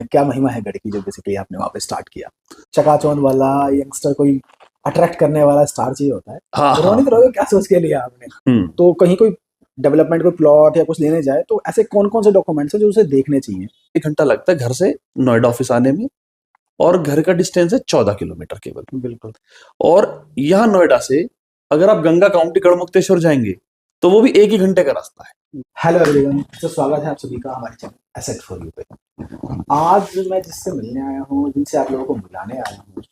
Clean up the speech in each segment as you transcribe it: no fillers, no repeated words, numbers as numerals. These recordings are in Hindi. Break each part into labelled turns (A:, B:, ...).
A: क्या महिमा है गढ़ की जो बेसिकली आपने वहाँ पे स्टार्ट किया? चकाचौंध वाला यंगस्टर कोई अट्रैक्ट करने वाला स्टार चाहिए होता है।
B: हाँ हाँ
A: रोनित
B: हाँ।
A: रॉय को क्या सोच के लिया आपने? तो कहीं कोई डेवलपमेंट कोई प्लॉट या कुछ लेने जाए तो ऐसे कौन-कौन से डॉक्यूमेंट्स हैं जो उसे देखने चाहिए?
B: 1 घंटा लगता है घर से नोएडा ऑफिस आने में, और घर का डिस्टेंस है 14 किलोमीटर केवल।
A: बिल्कुल।
B: और यहाँ नोएडा से अगर आप गंगा काउंटी गढ़मुक्तेश्वर जाएंगे तो वो भी 1 ही घंटे का रास्ता है।
A: हेलो एवरीवन, तो स्वागत है आप सभी का हमारे चैनल एसेट फॉर यू पे। आज मैं जिससे मिलने आया हूँ, जिनसे आप लोगों को मिलाने आया हूँ,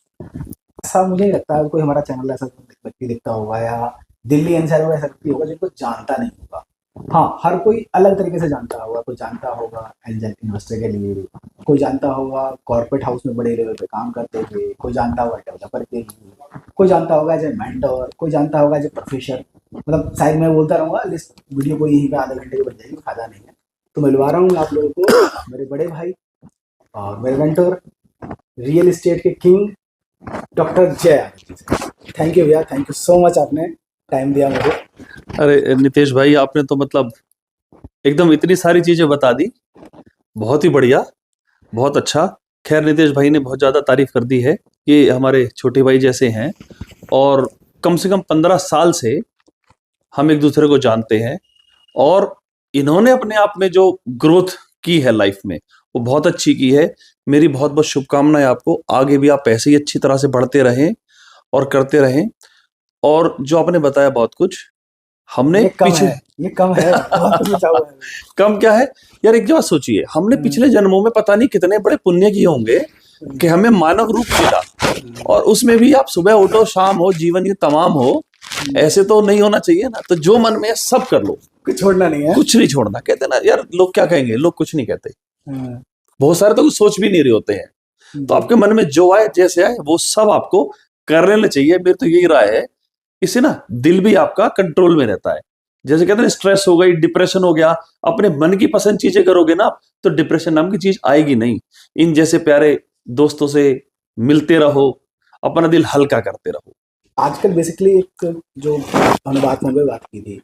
A: ऐसा मुझे नहीं लगता है कोई हमारा चैनल ऐसा व्यक्ति दिखता होगा या दिल्ली एनसीआर में ऐसा व्यक्ति होगा जिनको जानता नहीं होगा। हाँ, हर कोई अलग तरीके से जानता होगा। कोई जानता होगा एंजल इन्वेस्टर के लिए, कोई जानता होगा कॉर्पोरेट हाउस में बड़े लेवल पे काम करते हुए, कोई जानता होगा डेवलपर के लिए, कोई जानता होगा एज ए मेंटर, कोई जानता होगा एज ए प्रोफेसर। मतलब शायद मैं बोलता रहूँगा, लिस्ट वीडियो को यहीं पे आधे घंटे की बन जाएगी, फायदा नहीं है। तो मिलवा रहा हूँ आप लोगों को मेरे बड़े भाई और मेरे मेंटर, रियल एस्टेट के किंग डॉक्टर जय आनंद जी से। थैंक यू भैया, थैंक यू सो मच, आपने टाइम दिया मुझे।
B: अरे नितेश भाई, आपने तो मतलब एकदम इतनी सारी चीजें बता दी, बहुत ही बढ़िया, बहुत अच्छा। खैर, नितेश भाई ने बहुत ज्यादा तारीफ कर दी है, ये हमारे छोटे भाई जैसे हैं, और कम से कम 15 साल से हम एक दूसरे को जानते हैं, और इन्होंने अपने आप में जो ग्रोथ की है लाइफ में वो बहुत अच्छी की है। मेरी बहुत बहुत शुभकामनाएं आपको, आगे भी आप ऐसे ही अच्छी तरह से बढ़ते रहें और करते रहें। और जो आपने बताया बहुत कुछ, हमने
A: ये कम
B: पीछे
A: है, ये कम है, बहुत कुछ बचा हुआ है।
B: कम क्या है यार, एक बात सोचिए, हमने पिछले जन्मों में पता नहीं कितने बड़े पुण्य किए होंगे कि हमें मानव रूप मिला, और उसमें भी आप सुबह उठो शाम हो, जीवन ये तमाम हो, ऐसे तो नहीं होना चाहिए ना। तो जो मन में है सब कर लो,
A: कुछ छोड़ना नहीं है।
B: कुछ नहीं छोड़ना। कहते ना यार, लोग क्या कहेंगे, लोग कुछ नहीं कहते,
A: हाँ,
B: बहुत सारे तो कुछ सोच भी नहीं रहे होते हैं। तो आपके मन में जो आए, जैसे आए, वो सब आपको कर लेना चाहिए। मेरी तो यही राय है, इससे ना दिल भी आपका कंट्रोल में रहता है। जैसे कहते हैं स्ट्रेस हो गई, डिप्रेशन हो गया, अपने मन की पसंद चीजें करोगे ना तो डिप्रेशन नाम की चीज आएगी नहीं। इन जैसे प्यारे दोस्तों से मिलते रहो, अपना दिल हल्का करते रहो।
A: आजकल बेसिकली एक जो हमने बात की थी,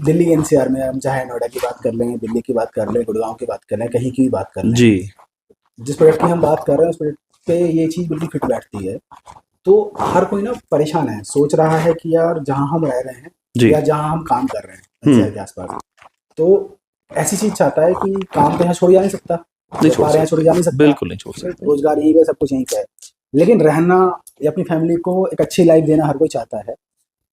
A: दिल्ली एनसीआर में हम चाहे नोएडा की बात कर लें, दिल्ली की बात कर लें, गुड़गांव की बात कर लें, कहीं की भी बात कर लें,
B: जी
A: जिस प्रोडक्ट की हम बात कर रहे हैं उस प्रोडक्ट पे ये चीज़ बिल्कुल फिट बैठती है। तो हर कोई ना परेशान है, सोच रहा है कि यार जहाँ हम रह रहे हैं
B: जी।
A: या जहाँ हम काम कर रहे हैं एनसीआर के आसपास, तो ऐसी चीज़ चाहता है कि काम तो यहाँ छोड़ जा नहीं सकता,
B: नहीं छोड़
A: व्यापार यहाँ
B: सकते,
A: छोड़ जा नहीं सकता,
B: बिल्कुल नहीं छोड़ सकते।
A: रोजगार यहीं पे, सब कुछ यहीं पे है। लेकिन रहना या अपनी फैमिली को एक अच्छी लाइफ देना हर कोई चाहता है।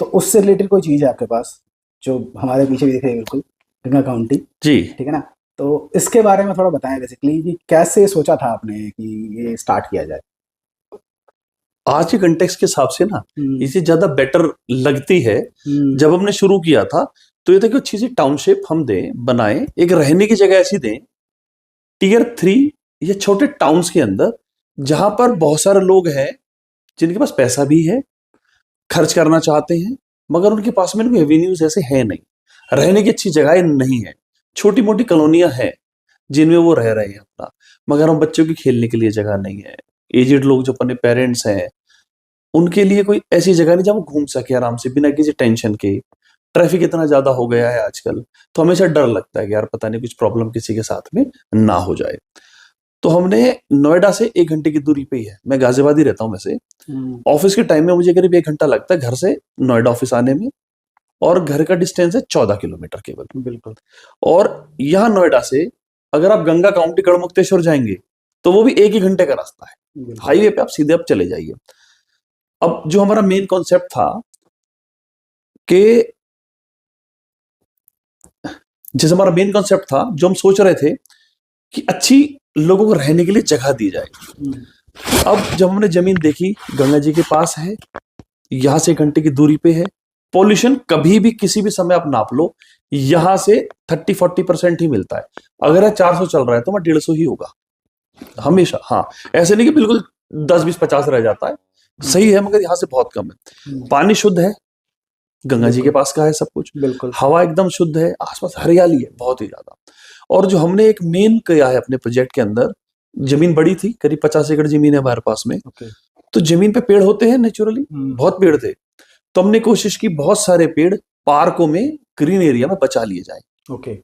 A: तो उससे रिलेटेड कोई चीज़ है आपके पास जो हमारे पीछे भी दिख रही है, बिल्कुल गंगा काउंटी,
B: जी,
A: ठीक है ना? तो इसके बारे में थोड़ा बताएं बेसिकली कि कैसे सोचा था आपने कि ये स्टार्ट किया जाए?
B: आज के कंटेक्स्ट के हिसाब से ना इसे ज्यादा बेटर लगती है। जब हमने शुरू किया था तो ये था कि अच्छी सी टाउनशिप हम दें, बनाएं, एक रहने की जगह ऐसी दें, Tier 3 या छोटे टाउन्स के अंदर, जहां पर बहुत सारे लोग हैं जिनके पास पैसा भी है, खर्च करना चाहते हैं, मगर उनके पास में कोई एवेन्यूज ऐसे है नहीं, रहने की अच्छी जगह नहीं है। छोटी मोटी कॉलोनियां हैं जिनमें वो रह रहे हैं अपना, मगर हम बच्चों की खेलने के लिए जगह नहीं है। एजेड लोग जो अपने पेरेंट्स हैं, उनके लिए कोई ऐसी जगह नहीं जहां वो घूम सके आराम से बिना किसी टेंशन के। ट्रैफिक इतना ज्यादा हो गया है आजकल, तो हमेशा डर लगता है कि यार पता नहीं कुछ प्रॉब्लम किसी के साथ में ना हो जाए। तो हमने नोएडा से 1 घंटे की दूरी पे ही है, मैं गाजियाबाद ही रहता हूँ वैसे। ऑफिस के टाइम में मुझे करीब 1 घंटा लगता है घर से नोएडा ऑफिस आने में, और घर का डिस्टेंस है 14 किलोमीटर केवल।
A: बिल्कुल।
B: और यहाँ नोएडा से अगर आप गंगा काउंटी गढ़मुक्तेश्वर जाएंगे तो वो भी 1 ही घंटे का रास्ता है। हाईवे पे आप सीधे आप चले जाइए। अब जो हमारा मेन कॉन्सेप्ट था कि जो हम सोच रहे थे कि अच्छी लोगों को रहने के लिए जगह दी जाए। अब जब हमने जमीन देखी, गंगा जी के पास है, यहां से 1 घंटे की दूरी पे है, पॉल्यूशन कभी भी किसी भी समय आप नाप लो, यहां से 30-40% ही मिलता है। अगर 400 चल रहा है तो वहां 150 ही होगा हमेशा। हाँ, ऐसे नहीं कि बिल्कुल 10-20-50 रह जाता है, सही है, मगर यहाँ से बहुत कम है। पानी शुद्ध है, गंगा जी के पास का है सब कुछ,
A: बिल्कुल।
B: हवा एकदम शुद्ध है, आसपास हरियाली है बहुत ही ज्यादा। और जो हमने एक मेन किया है अपने प्रोजेक्ट के अंदर, जमीन बड़ी थी, करीब 50 एकड़ जमीन है हमारे पास में। तो जमीन पे पेड़ होते हैं नेचुरली, बहुत पेड़ थे, तो हमने कोशिश की बहुत सारे पेड़ पार्कों में, ग्रीन एरिया में बचा लिए जाए।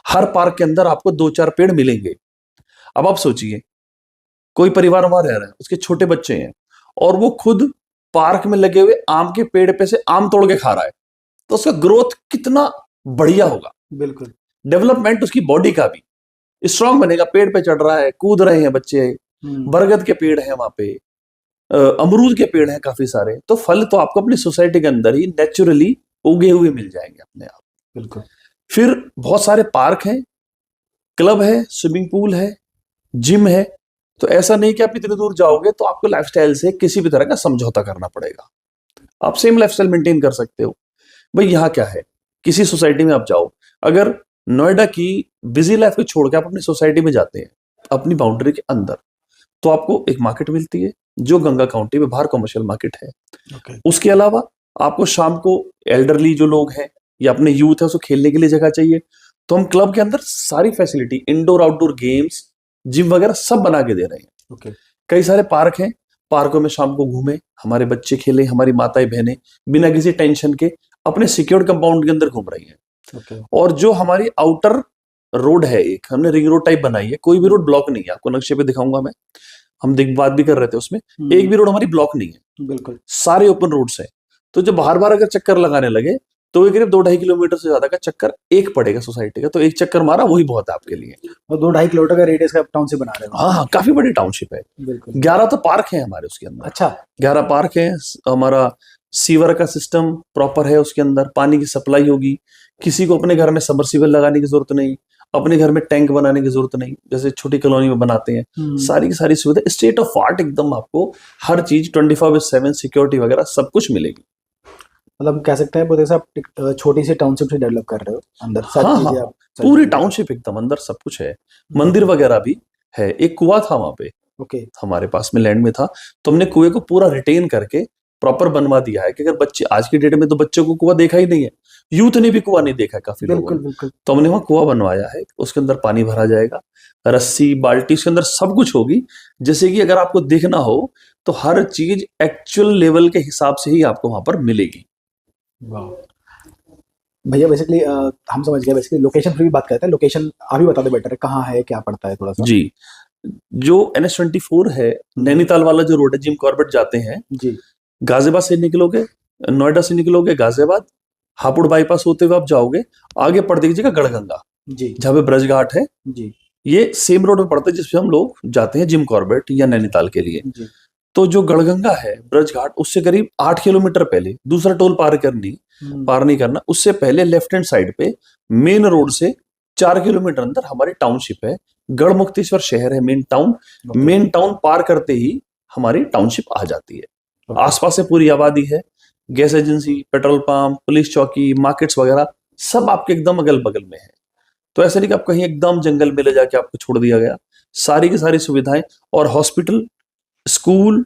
B: हर पार्क के अंदर आपको 2-4 पेड़ मिलेंगे। अब आप सोचिए, कोई परिवार वहां रह रहा है, उसके छोटे बच्चे हैं और वो खुद पार्क में लगे हुए आम के पेड़ पे से आम तोड़ के खा रहा है, तो उसका ग्रोथ कितना बढ़िया होगा।
A: बिल्कुल।
B: डेवलपमेंट उसकी बॉडी का भी स्ट्रांग बनेगा। पेड़ पे चढ़ रहा है, कूद रहे हैं बच्चे, बरगद के पेड़ हैं वहां पे, अमरूद के पेड़ हैं काफी सारे, तो फल तो आपको अपनी सोसाइटी के अंदर ही नेचुरली उगे हुए मिल जाएंगे अपने आप।
A: बिल्कुल।
B: फिर बहुत सारे पार्क हैं, क्लब है, स्विमिंग पूल है, जिम है। तो ऐसा नहीं कि आप इतनी दूर जाओगे तो आपको लाइफस्टाइल से किसी भी तरह का समझौता करना पड़ेगा, आप सेम लाइफस्टाइल मेंटेन कर सकते हो। भाई यहाँ क्या है, किसी सोसाइटी में आप जाओ, अगर नोएडा की बिजी लाइफ को छोड़ के आप अपनी सोसाइटी में जाते हैं अपनी बाउंड्री के अंदर, तो आपको एक मार्केट मिलती है जो गंगा काउंटी में बाहर कमर्शियल मार्केट है। उसके अलावा आपको शाम को एल्डरली जो लोग हैं या अपने यूथ है उसको खेलने के लिए जगह चाहिए, तो हम क्लब के अंदर सारी facility, indoor outdoor games, gym वगैरह सब बना के दे रहे हैं। कई सारे पार्क हैं, पार्कों में शाम को घूमे, हमारे बच्चे खेले, हमारी माताएं बहनें बिना किसी टेंशन के अपने सिक्योर्ड कंपाउंड के अंदर घूम रही हैं। और जो हमारी आउटर रोड है, एक हमने रिंग रोड टाइप बनाई है, कोई भी रोड ब्लॉक नहीं है, आपको नक्शे पे दिखाऊंगा मैं, हम बात भी कर रहे थे उसमें, एक भी रोड हमारी ब्लॉक नहीं है,
A: बिल्कुल
B: सारे ओपन रोड्स हैं। तो जब बार बार अगर चक्कर लगाने लगे तो ये करीब 2-2.5 किलोमीटर से ज्यादा का चक्कर एक पड़ेगा सोसाइटी का, तो एक चक्कर मारा वही बहुत है आपके लिए।
A: और 2-2.5 किलोमीटर का रेडियस का टाउनशिप बना रहे हो।
B: हाँ, काफी बड़ी टाउनशिप है।
A: बिल्कुल।
B: 11 तो पार्क है हमारे उसके अंदर।
A: अच्छा,
B: 11 पार्क है, हमारा सीवर का सिस्टम प्रॉपर है, उसके अंदर पानी की सप्लाई होगी, किसी को अपने घर में सबमर्सिबल लगाने की जरूरत नहीं, अपने घर में टैंक बनाने की जरूरत नहीं, जैसे छोटी कॉलोनी में बनाते हैं। सारी की सारी सुविधा स्टेट ऑफ आर्ट एकदम, आपको हर चीज 24/7 सिक्योरिटी वगैरह सब कुछ मिलेगी।
A: मतलब कह सकते हैं बोलते साहब छोटी सी टाउनशिप से डेवलप कर रहे हो अंदर सारी
B: हाँ,
A: चीजें
B: हाँ,
A: आप
B: पूरी टाउनशिप एकदम अंदर सब कुछ है, मंदिर वगैरह भी है, एक कुआं था वहां पे,
A: ओके।
B: हमारे पास में लैंड में था, तो हमने कुएं को पूरा रिटेन करके प्रॉपर बनवा दिया है कि अगर बच्चे, आज की डेट में तो बच्चों को कुआं देखा ही नहीं है, यूथ ने भी कुआं नहीं देखा है काफी लोगों
A: बिल्कुल
B: ने,
A: बिल्कुल।
B: तो हमने वहां कुआं बनवाया है, उसके अंदर पानी भरा जाएगा, रस्सी बाल्टी उसके अंदर सब कुछ होगी, जैसे कि अगर आपको देखना हो तो हर चीज एक्चुअल लेवल के हिसाब से ही आपको वहां पर मिलेगी।
A: वाह भैया, बेसिकली हम समझ गए। बेसिकली लोकेशन पर भी बात करते हैं, लोकेशन आप ही बता दो बेटर है, कहाँ है, क्या पड़ता है थोड़ा सा।
B: जी, जो NH24 है, नैनीताल वाला जो रोड है, जिम कॉर्बेट जाते हैं
A: जी,
B: गाजियाबाद से निकलोगे, नोएडा से निकलोगे गाजियाबाद, हापुड़ बाईपास होते हुए आप जाओगे, आगे पड़ दीजिएगा गढ़गंगा,
A: जी,
B: जहाँ पे ब्रज घाट है,
A: जी,
B: ये सेम रोड में पड़ता है जिसपे हम लोग जाते हैं जिम कॉर्बेट या नैनीताल के लिए।
A: जी।
B: तो जो गढ़गंगा है, ब्रज घाट, उससे करीब 8 किलोमीटर पहले, दूसरा टोल पार नहीं करना, उससे पहले लेफ्ट हैंड साइड पे मेन रोड से 4 किलोमीटर अंदर हमारी टाउनशिप है, गढ़मुक्तेश्वर शहर है मेन टाउन। मेन टाउन पार करते ही हमारी टाउनशिप आ जाती है। आसपास से पूरी आबादी है, gas agency, petrol pump, police चौकी, मार्केट्स वगैरह सब आपके एकदम अगल बगल में है। तो ऐसा नहीं कि आप कहीं एकदम जंगल में ले जाके आपको छोड़ दिया गया, सारी की सारी सुविधाएं, और हॉस्पिटल, स्कूल,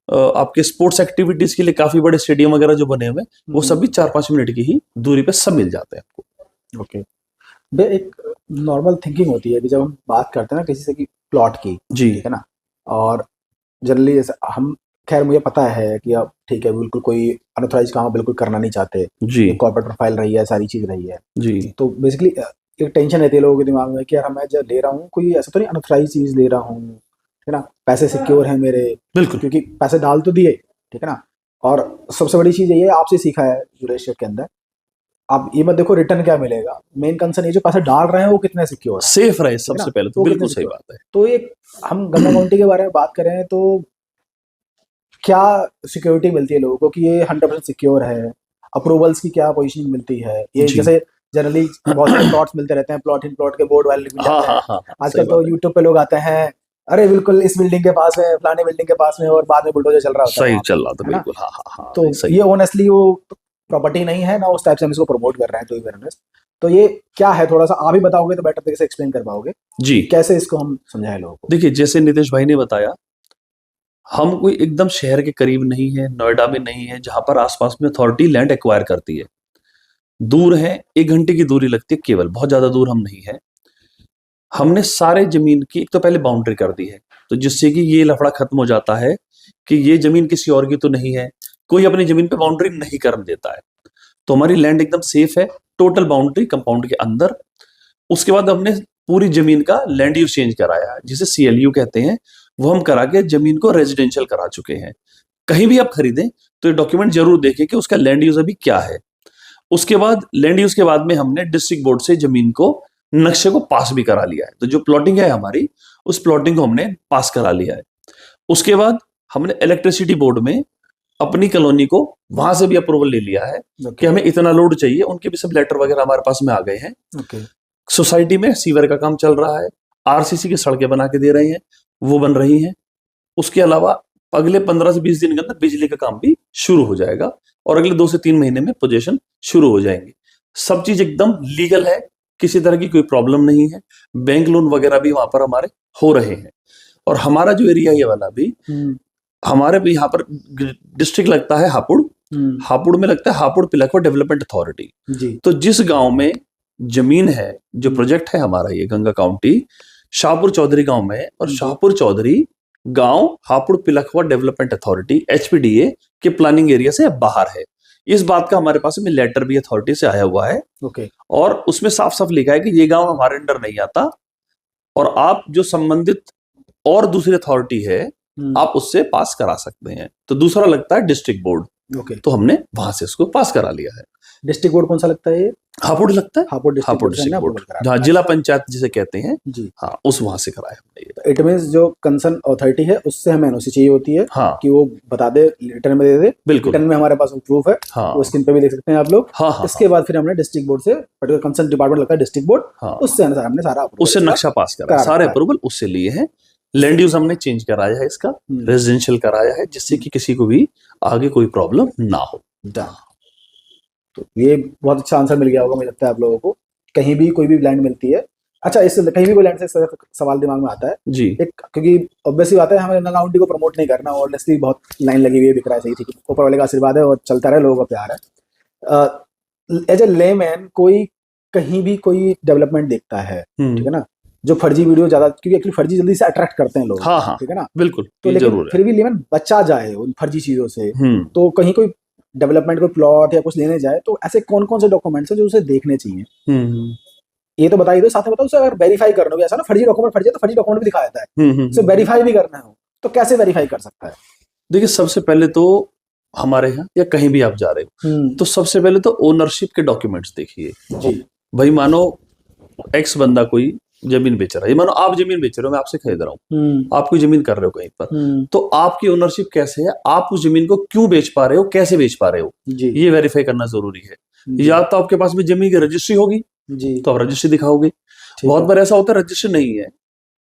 B: आपके स्पोर्ट्स एक्टिविटीज के लिए काफी बड़े स्टेडियम वगैरह जो बने हुए हैं वो सभी 4-5 मिनट की ही दूरी पे सब मिल जाते हैं आपको।
A: ओके। एक नॉर्मल थिंकिंग होती है कि जब हम बात करते हैं ना किसी से कि प्लॉट की,
B: जी,
A: ठीक है ना, और जनरली जैसे हम, खैर मुझे पता है कि अब ठीक है, बिल्कुल कोई अनऑथराइज काम बिल्कुल करना नहीं चाहते,
B: जी,
A: कॉर्पोरेट प्रोफाइल रही है, सारी चीज रही है,
B: जी,
A: तो बेसिकली एक टेंशन रहती है लोगों के दिमाग में कि यार मैं जब ले रहा हूँ कोई ऐसा तो नहीं अनऑथराइज चीज ले रहा हूँ, है ना, पैसे सिक्योर है मेरे,
B: बिल्कुल,
A: क्योंकि पैसे डाल तो दिए, ठीक है ना। और सबसे बड़ी चीज ये है, आपसे सीखा है रिलेशनशिप के अंदर, आप ये मत देखो रिटर्न क्या मिलेगा, मेन कंसर्न ये जो पैसे डाल रहे हैं वो कितने सिक्योर है,
B: सेफ रहे
A: है ना,
B: सबसे पहले तो,
A: वो कितने
B: बिल्कुल सही
A: सिक्योर।
B: बात है।
A: तो एक हम गंगा काउंटी के बारे में बात करें तो क्या सिक्योरिटी मिलती है लोगों को कि ये 100% सिक्योर है, अप्रूवल्स की क्या पोजीशनिंग मिलती है, ये
B: जी,
A: जैसे जनरली बहुत सारे प्लॉट्स मिलते रहते हैं, प्लॉट इन प्लॉट के बोर्ड वाले मिल
B: हाँ,
A: जाते हैं
B: हाँ, हाँ, हाँ,
A: आजकल,
B: सही
A: तो
B: बात है,
A: यूट्यूब पे लोग आते हैं, अरे बिल्कुल इस बिल्डिंग के पास है, फलाने बिल्डिंग के पास में, और बाद में बुलडोजर चल रहा होता है
B: सही
A: वहाँ पे,
B: चल रहा था,
A: है ना।
B: बिल्कुल, हाँ, हाँ, हाँ,
A: तो
B: सही
A: ये
B: है।
A: ऑनेस्टली वो प्रॉपर्टी नहीं है ना, उस टाइप से हम इसको प्रमोट कर रहे हैं, टू बी ऑनेस्ट। तो ये क्या है, थोड़ा सा आप ही बताओगे तो बेटर तरीके से एक्सप्लेन कर पाओगे
B: जी,
A: कैसे इसको हम समझाएं लोगों को।
B: देखिए जैसे नितेश भाई ने बताया, हम कोई एकदम शहर के करीब नहीं है, नोएडा में नहीं है जहां पर आसपास में अथॉरिटी लैंड एक्वायर करती है, दूर है, 1 घंटे की दूरी लगती है केवल, बहुत ज्यादा दूर हम नहीं है। हमने सारे जमीन की एक तो पहले बाउंड्री कर दी है, तो जिससे कि ये लफड़ा खत्म हो जाता है कि ये जमीन किसी और की तो नहीं है, कोई अपनी जमीन पे बाउंड्री नहीं करने देता है, तो हमारी लैंड एकदम सेफ है, टोटल बाउंड्री कंपाउंड के अंदर। उसके बाद हमने पूरी जमीन का लैंड यूज चेंज कराया है, जिसे CLU कहते हैं, वो हम करा के जमीन को रेजिडेंशियल करा चुके हैं। कहीं भी आप खरीदें तो ये डॉक्यूमेंट जरूर देखें कि उसका लैंड यूज अभी क्या है। उसके बाद लैंड यूज के बाद में हमने डिस्ट्रिक्ट बोर्ड से जमीन को नक्शे को पास भी करा लिया है। तो जो प्लॉटिंग है हमारी, उस प्लॉटिंग को हमने पास करा लिया है। उसके बाद हमने इलेक्ट्रिसिटी बोर्ड में अपनी कॉलोनी को वहां से भी अप्रूवल ले लिया है कि हमें इतना लोड चाहिए। उनके भी सब लेटर वगैरह हमारे पास में आ गए हैं। सोसाइटी में सीवर का काम चल रहा है, RCC की सड़कें बना के दे रहे हैं, वो बन रही हैं। उसके अलावा अगले 15 से 20 दिन के अंदर बिजली का काम भी शुरू हो जाएगा और अगले 2 से 3 महीने में पोजीशन शुरू हो जाएंगे। सब चीज एकदम लीगल है, किसी तरह की कोई प्रॉब्लम नहीं है। बैंक लोन वगैरह भी वहां पर हमारे हो रहे हैं। और हमारा जो एरिया ये वाला भी, हमारे भी यहाँ पर डिस्ट्रिक्ट लगता है हापुड़। हापुड़ में लगता है हापुड़ पिलखवा डेवलपमेंट अथॉरिटी। तो जिस गांव में जमीन है, जो प्रोजेक्ट है हमारा ये गंगा काउंटी, शाहपुर चौधरी गांव में, और शाहपुर चौधरी गांव Hapur Pilkhuwa development authority HPDA के प्लानिंग एरिया से बाहर है। इस बात का हमारे पास में लेटर भी अथॉरिटी से आया हुआ है। और उसमें साफ साफ लिखा है कि ये गांव हमारे अंडर नहीं आता और आप जो संबंधित और दूसरी अथॉरिटी है आप उससे पास करा सकते हैं। तो दूसरा लगता है डिस्ट्रिक्ट बोर्ड। तो हमने वहां से इसको पास करा लिया है।
A: डिस्ट्रिक्ट बोर्ड कौन सा लगता है? ये हापुड़ लगता है। हापुड़
B: डिस्ट्रिक्ट बोर्ड, जहाँ जिला पंचायत जिसे कहते हैं जी, हाँ, उस वहां से कराया हमने ये।
A: इट मींस जो कंसर्न अथॉरिटी है उससे हमें NOC चाहिए होती है, हाँ, कि वो बता दे, रिटर्न में दे दे। बिल्कुल, रिटर्न में हमारे पास प्रूफ है, हाँ, वो स्क्रीन पे भी देख सकते हैं आप लोग। हाँ, हाँ, इसके बाद फिर हमने डिस्ट्रिक्ट बोर्ड से, पर्टिकुलर कंसर्न डिपार्टमेंट लगता है डिस्ट्रिक्ट बोर्ड, हाँ, उससे हमने सारा
B: उससे नक्शा पास करा, सारे अप्रूवल उससे लिए हैं। लैंड यूज हमने चेंज कराया है, इसका रेजिडेंशियल कराया है, जिससे कि किसी को भी आगे कोई प्रॉब्लम ना हो।
A: तो ये बहुत अच्छा आंसर मिल गया होगा मुझे लगता है आप लोगों को। कहीं भी कोई भी लैंड मिलती है, अच्छा, इससे कहीं भी कोई लैंड से सवाल दिमाग में आता है जी, एक, क्योंकि ऑब्वियसली बात है हमें गंगा काउंटी को प्रमोट नहीं करना, और ऑनेस्टली बहुत लाइन लगी हुई है, बिक रहा है, सही, ठीक है, ऊपर वाले का आशीर्वाद है और चलता रहे, लोगों का प्यार है। एज ए लेमैन कोई कहीं भी कोई डेवलपमेंट देखता है, ठीक है ना, जो फर्जी वीडियो ज्यादा, क्योंकि एक्चुअली फर्जी जल्दी से अट्रैक्ट करते हैं लोग, हाँ, हाँ, ठीक है ना, बिल्कुल, तो लेकिन फिर भी लेमैन बचा जाए उन फर्जी चीजों से, तो कहीं कोई डेवलपमेंट को प्लॉट या कुछ लेने जाए तो ऐसे कौन कौन से डॉक्यूमेंट्स हैं जो उसे देखने चाहिए? ये तो बता ही दो, साथ में बताओ उसे अगर वेरीफाई करना हो, ऐसा ना फर्जी डॉक्यूमेंट, फर्जी है तो फर्जी डॉक्यूमेंट भी दिखा देता है, उसे वेरीफाई भी करना हो तो कैसे वेरीफाई कर सकता है?
B: देखिए, सबसे पहले तो हमारे यहाँ या कहीं भी आप जा रहे हो तो सबसे पहले तो ओनरशिप के डॉक्यूमेंट्स देखिए जी। भाई मानो एक्स बंदा कोई जमीन बेच रहा है, मानो आप जमीन बेच रहे हो, मैं आपसे खरीद रहा हूँ, आप कोई जमीन कर रहे हो कहीं पर, तो आपकी ओनरशिप कैसे है, आप उस जमीन को क्यों बेच पा रहे हो, कैसे बेच पा रहे हो, ये वेरीफाई करना जरूरी है। या तो आपके पास में जमीन की रजिस्ट्री होगी जी, तो आप रजिस्ट्री दिखाओगे। बहुत बार ऐसा होता है रजिस्ट्री नहीं है,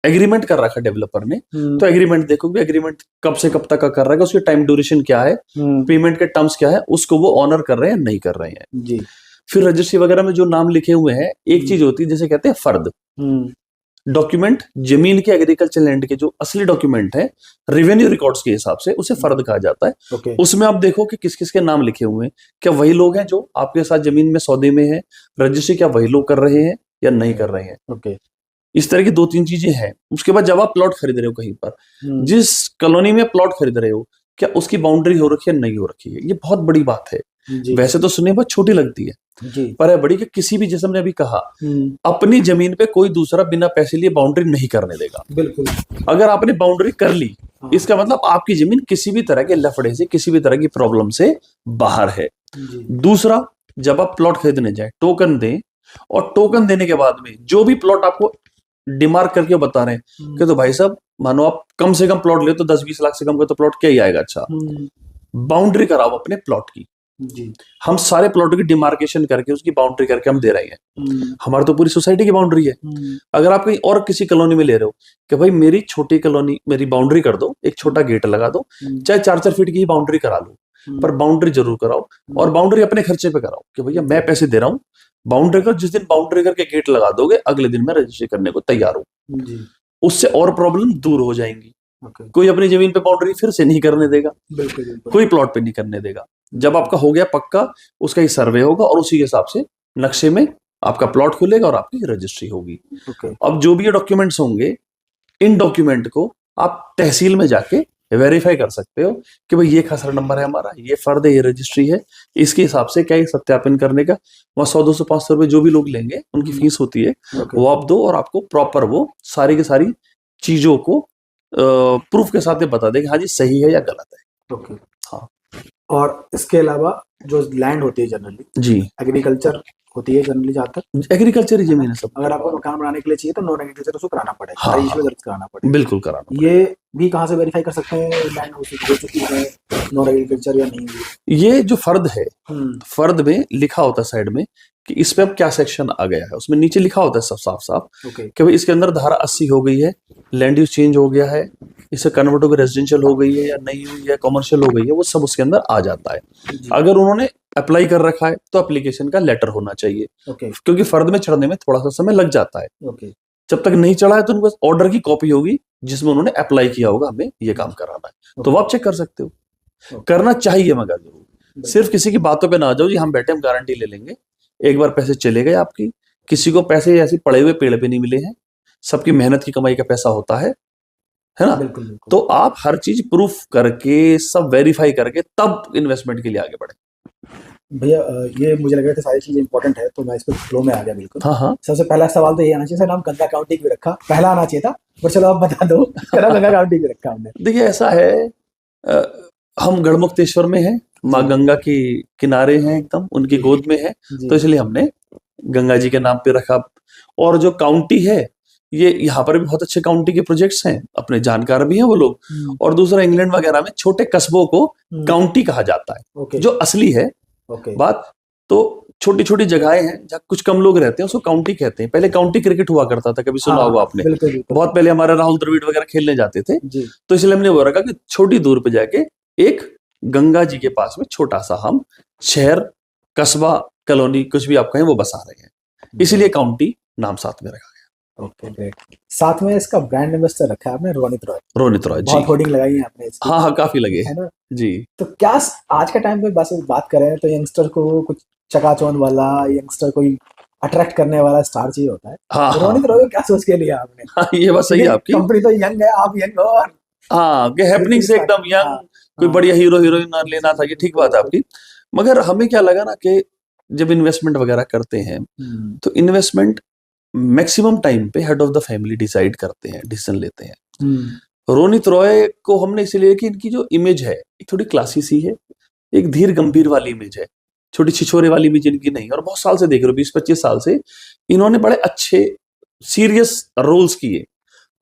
B: एग्रीमेंट कर रखा डेवलपर ने, तो एग्रीमेंट देखोगे, एग्रीमेंट कब से कब तक का कर रहा है, उसकी टाइम ड्यूरेशन क्या है, पेमेंट के टर्म्स क्या है, उसको वो ऑनर कर रहे हैं नहीं कर रहे हैं जी। फिर रजिस्ट्री वगैरह में जो नाम लिखे हुए हैं, एक चीज होती है जिसे कहते हैं फर्द डॉक्यूमेंट, जमीन के एग्रीकल्चर लैंड के जो असली डॉक्यूमेंट है रेवेन्यू रिकॉर्ड्स के हिसाब से उसे फर्द कहा जाता है। उसमें आप देखो कि किस किस के नाम लिखे हुए हैं, क्या वही लोग हैं जो आपके साथ जमीन में सौदे में है, रजिस्ट्री क्या वही लोग कर रहे हैं या नहीं कर रहे हैं। इस तरह की 2-3 चीजें हैं। उसके बाद जब आप प्लॉट खरीद रहे हो कहीं पर, जिस कॉलोनी में प्लॉट खरीद रहे हो, क्या उसकी बाउंड्री हो रखी है नहीं हो रखी है, ये बहुत बड़ी बात है। वैसे तो सुनने बहुत छोटी लगती है जी, पर है बड़ी, कि किसी भी, जैसे हमने अभी कहा, अपनी जमीन पे कोई दूसरा बिना पैसे लिए बाउंड्री नहीं करने देगा। बिल्कुल, अगर आपने बाउंड्री कर ली, इसका मतलब आपकी जमीन किसी भी तरह के लफड़े से, किसी भी तरह की प्रॉब्लम से बाहर है। दूसरा, जब आप प्लॉट खरीदने जाए टोकन दें, और टोकन देने के बाद में जो भी प्लॉट आपको डिमार्क करके बता रहे हैं कि तो भाई साहब मानो आप कम से कम प्लॉट ले तो 10-20 लाख से कम का तो प्लॉट क्या ही आएगा। अच्छा, बाउंड्री कराओ अपने प्लॉट की जी। हम सारे प्लॉट की डिमार्केशन करके उसकी बाउंड्री करके हम दे रहे हैं। हमारी तो पूरी सोसाइटी की बाउंड्री है। अगर आप कहीं और किसी कॉलोनी में ले रहे हो कि भाई मेरी छोटी कॉलोनी, मेरी बाउंड्री कर दो, एक छोटा गेट लगा दो, चाहे 4-4 फीट की ही बाउंड्री करा लो, पर बाउंड्री जरूर कराओ, और बाउंड्री अपने खर्चे पे कराओ कि भैया मैं पैसे दे रहा हूँ, बाउंड्री कर, जिस दिन बाउंड्री करके गेट लगा दोगे अगले दिन मैं रजिस्ट्री करने को तैयार हूँ। उससे और प्रॉब्लम दूर हो जाएंगी। कोई अपनी जमीन पे बाउंड्री फिर से नहीं करने देगा, कोई प्लॉट पे नहीं करने देगा। जब आपका हो गया पक्का, उसका ही सर्वे होगा और उसी के हिसाब से नक्शे में आपका प्लॉट खुलेगा और आपकी रजिस्ट्री होगी। अब जो भी ये डॉक्यूमेंट्स होंगे, इन डॉक्यूमेंट को आप तहसील में जाके वेरीफाई कर सकते हो कि भाई ये खसरा नंबर है हमारा, ये फर्द है, ये रजिस्ट्री है, इसके हिसाब से क्या है सत्यापन करने का। वहाँ 100, 200, 500 रुपए जो भी लोग लेंगे उनकी फीस होती है,
A: ओके
B: वो आप दो और आपको प्रॉपर वो सारी की सारी चीजों को प्रूफ के साथ ये बता देंगे हाँ जी सही है या गलत है।
A: ओके।
B: हाँ।
A: और इसके अलावा जो लैंड होती है जनरली
B: जी,
A: एग्रीकल्चर होती है जनरली जहाँ तक,
B: एग्रीकल्चर ही जमीन है सब।
A: अगर आपको मकान बनाने के लिए चाहिए तो नॉन एग्रीकल्चर उसको कराना पड़ेगा,
B: हाँ,
A: रजिस्टर दर्ज कराना पड़ेगा।
B: बिल्कुल कराना पड़ेगा।
A: ये भी कहाँ से वेरीफाई कर सकते हैं लैंड हो चुकी है नॉन एग्रीकल्चर या नहीं हुई?
B: ये जो फर्द है,
A: हम्म,
B: फर्द में लिखा होता है साइड में कि इस पे अब क्या सेक्शन आ गया है, उसमें नीचे लिखा होता है सब साफ साफ
A: ओके
B: कि भाई इसके अंदर धारा 80 हो गई है, लैंड यूज चेंज हो गया है, इसे कन्वर्ट होकर रेजिडेंशियल हो गई है या नहीं हुई है, कमर्शियल हो गई है, वो सब उसके अंदर आ जाता है।
A: जी
B: अगर उन्होंने अप्लाई कर रखा है तो एप्लीकेशन का लेटर होना चाहिए,
A: ओके
B: क्योंकि फर्द में चढ़ने में थोड़ा सा समय लग जाता है।
A: ओके
B: जब तक नहीं चढ़ा है तो उनके पास ऑर्डर की कॉपी होगी जिसमें उन्होंने अप्लाई किया होगा हमें ये काम कराना है, तो वो आप चेक कर सकते हो।
A: ओके।
B: करना चाहिए मगर जरूर, सिर्फ किसी की बातों पे ना आ जाओ जी हम बैठे हम गारंटी ले लेंगे, एक बार पैसे चले गए आपकी, किसी को पैसे ऐसे पड़े हुए पेड़ पे नहीं मिले हैं, सबकी मेहनत की कमाई का पैसा होता है ना।
A: बिल्कुल बिल्कुल।
B: तो आप हर चीज प्रूफ करके सब वेरीफाई करके तब इन्वेस्टमेंट के लिए आगे बढ़े।
A: भैया ये मुझे लग रहा था सारी चीजें इंपॉर्टेंट है तो मैं इस पर फ्लो में आ गया बिल्कुल।
B: हाँ हाँ,
A: सबसे पहला सवाल तो ये आना चाहिए, सर नाम गंगा काउंटी क्यों रखा, पहला आना चाहिए था, पर चलो आप बता दो क्या गंगा काउंटी क्यों रखा हमने?
B: देखिए ऐसा है, अ, हम गढ़मुक्तेश्वर में हैं, माँ
A: जी।
B: गंगा की किनारे हैं एकदम, उनकी
A: जी।
B: गोद में है,
A: जी
B: तो इसलिए हमने गंगा जी के नाम पे रखा। और जो काउंटी है ये यहाँ पर भी बहुत अच्छे काउंटी के प्रोजेक्ट्स हैं, अपने जानकार भी हैं वो लोग। और दूसरा इंग्लैंड वगैरह में छोटे कस्बों को काउंटी कहा जाता है,
A: ओके
B: जो असली है
A: ओके
B: बात। तो छोटी छोटी जगहें हैं जहाँ कुछ कम लोग रहते हैं उसको काउंटी कहते हैं। पहले काउंटी क्रिकेट हुआ करता था, कभी सुना होगा आपने,
A: बिल्कुल बिल्कुल
B: बहुत पहले हमारे राहुल द्रविड़ वगैरह खेलने जाते थे।
A: जी
B: तो इसलिए हमने वो रखा कि छोटी दूर पे जाके एक गंगा जी के पास में छोटा सा हम शहर, कस्बा, कॉलोनी कुछ भी आप कहें वो बसा रहे हैं, इसलिए काउंटी नाम साथ में रखा गया।
A: Okay great. साथ में इसका ब्रांड एम्बेसडर रखा है आपने रोनित रॉय,
B: रोनित रॉय जी।
A: बहुत होर्डिंग लगाई है आपने इसकी,
B: हाँ हाँ काफी लगे
A: है ना?
B: जी।
A: तो क्या आज के टाइम पे बस बात करें तो यंगस्टर को कुछ चकाचौंध वाला, यंगस्टर कोई अट्रैक्ट करने वाला स्टार चाहिए होता है,
B: हाँ
A: तो
B: हाँ
A: रोनित रॉय को क्या सोच के लिया आपने?
B: हाँ, ये बात सही है आपकी।
A: कंपनी तो यंग है, आप यंग हो और
B: हाँ कि हैपनिंग से एकदम यंग,
A: हाँ,
B: कोई
A: हाँ,
B: बढ़िया हीरो हीरोइन ना लेना था, ये ठीक बात है आपकी। मगर हमें क्या लगा ना कि जब इन्वेस्टमेंट वगैरह करते हैं तो इन्वेस्टमेंट मैक्सिमम टाइम पे head of the family decide करते हैं, डिसीजन लेते हैं। रोनित रॉय को हमने इसलिए कि इनकी जो इमेज है एक थोड़ी क्लासी सी है, एक धीर गंभीर वाली इमेज है, छोटी छिछोरे वाली इमेज इनकी नहीं। और बहुत साल से देख रहे हो, 20-25 साल से इन्होंने बड़े अच्छे सीरियस रोल्स किए,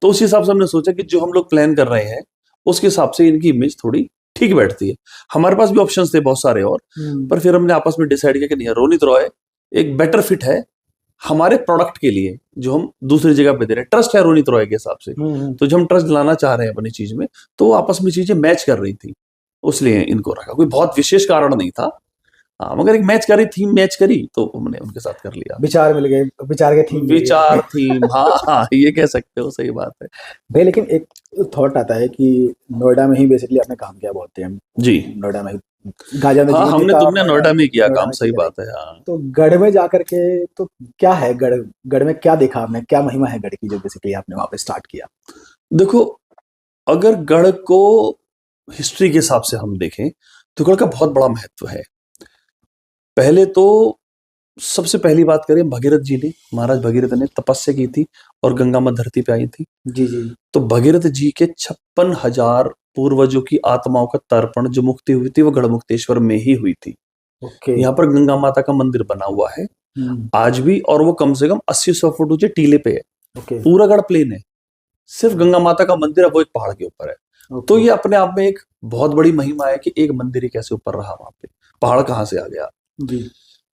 B: तो उस हिसाब से हमने सोचा कि जो हम लोग प्लान कर रहे हैं उसके हिसाब से इनकी इमेज थोड़ी ठीक बैठती है। हमारे पास भी ऑप्शंस थे बहुत सारे और, पर फिर हमने आपस में डिसाइड किया कि नहीं, रोनित रॉय एक बेटर फिट है हमारे प्रोडक्ट के लिए जो हम दूसरी जगह पे दे रहे हैं। ट्रस्ट है रोनित रॉय के हिसाब से, तो जो हम ट्रस्ट लाना चाह रहे हैं अपनी चीज में, तो वो आपस में चीजें मैच कर रही थी, उसलिए इनको रखा। कोई बहुत विशेष कारण नहीं था, हाँ, मगर एक मैच करी, थीम मैच करी, तो हमने उनके साथ कर लिया।
A: विचार मिल गए, विचार के थीम
B: विचार थीम, हाँ हाँ ये कह सकते हो, सही बात है
A: भाई। लेकिन एक थॉट आता है कि नोएडा में ही बेसिकली आपने काम किया बहुत टाइम
B: जी।
A: नोएडा में ही, गाजिया में
B: हाँ
A: जीवन
B: हमने
A: बीता,
B: तुमने नोएडा में किया
A: नोएडा
B: काम,
A: में
B: सही
A: किया।
B: बात है। हाँ
A: तो गढ़ में जाकर के तो क्या है, गढ़ में क्या देखा आपने, क्या महिमा है गढ़ की जो बेसिकली आपने वहां पे स्टार्ट किया?
B: देखो, अगर गढ़ को हिस्ट्री के हिसाब से हम देखें तो गढ़ का बहुत बड़ा महत्व है। पहले तो सबसे पहली बात करें, भगीरथ जी ने, महाराज भगीरथ ने तपस्या की थी और गंगा माँ धरती पे आई थी।
A: जी जी।
B: तो भगीरथ जी के 56,000 पूर्वजों की आत्माओं का तर्पण जो मुक्ति हुई थी वो गढ़मुक्तेश्वर में ही हुई थी।
A: ओके।
B: यहाँ पर गंगा माता का मंदिर बना हुआ है आज भी, और वो कम से कम 80-100 फुट ऊंचे टीले पे है।
A: ओके।
B: पूरा गढ़ प्लेन है, सिर्फ गंगा माता का मंदिर है वो एक पहाड़ के ऊपर है। तो ये अपने आप में एक बहुत बड़ी महिमा है कि एक मंदिर ही कैसे ऊपर रहा, वहां पे पहाड़ कहाँ से आ गया।
A: जी।